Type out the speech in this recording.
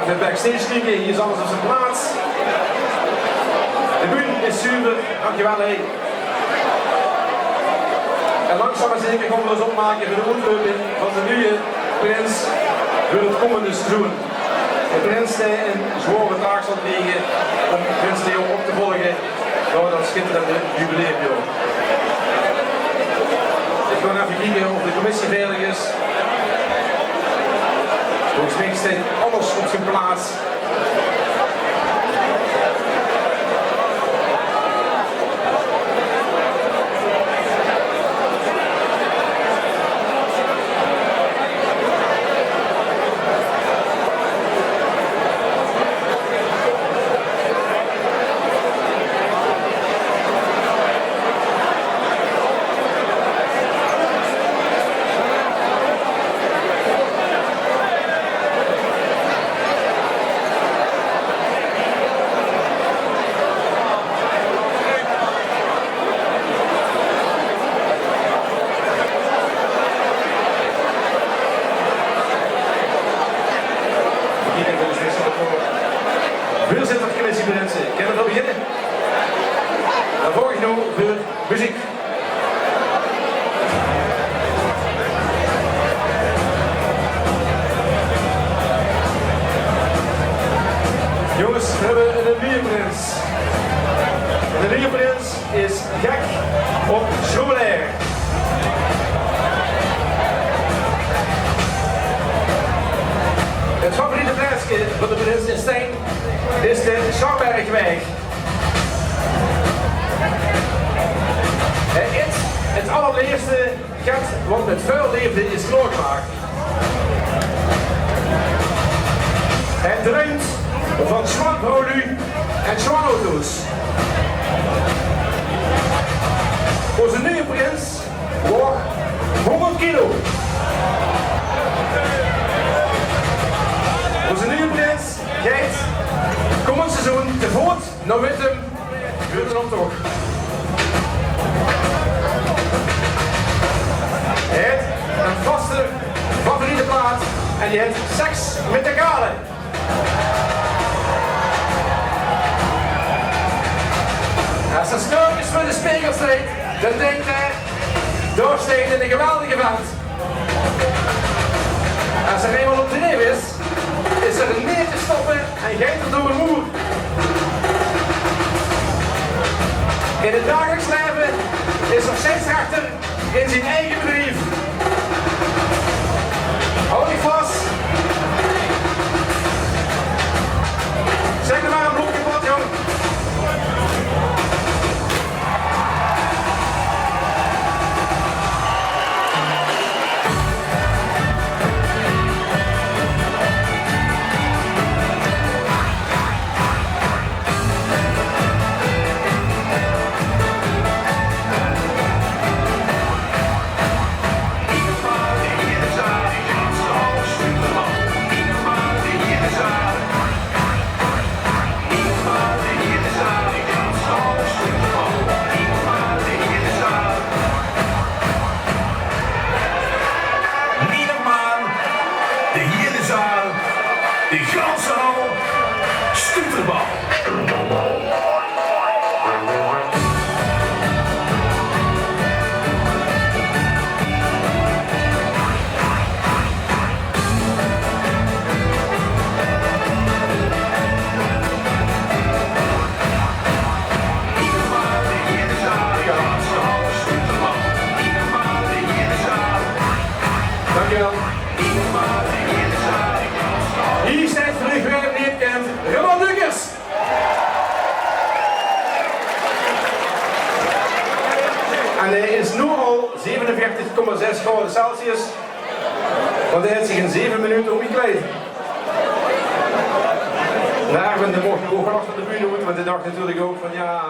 de backstage kijken, hier is alles op zijn plaats. De bühne is super, dankjewel hé. En langzaam maar zeker komen we ons opmaken voor de ontloping van de nieuwe prins voor het komende seizoen. De prins die een zware taak zal liggen om prins Leo op te volgen door dat schitterende jubileumjaar. Ik ga even kijken of de commissie veilig is. Volgens mij staat alles op zijn plaats. Muziek. Jongens, we hebben een nieuwe prins. De nieuwe prins is gek op schroevenleer. Het favoriete plaatsje van de prins in Stein is de Schouwbergweg. Het allereerste gat wat met vuil leefde is klaargemaakt. Het druimt van zwaanprodu en zwaanauto's. Onze nieuwe prins woog 100 kilo. Onze nieuwe prins gaat komend seizoen te voet naar Wittem voor een optocht. Hij heeft een vaste favoriete plaats en die heeft seks met de galen. Als hij snorkens voor de spiegel staat, dan denkt hij, doorsteken in een geweldige vent. Als er eenmaal op de neef is er een meer te stoppen en gaat er door een moer. In het dagelijks leven is er scheidsrechter in zijn eigen bedrijf. Hou die vast. Zeg er maar een blokje wat, jong. Hier staat vriedigaovend Raymond Dukers. En hij is nu al 47,6 graden Celsius, want hij heeft zich in 7 minuten omgekleed. Erwin mocht ook achter de bühne moeten, want hij dacht natuurlijk ook van ja...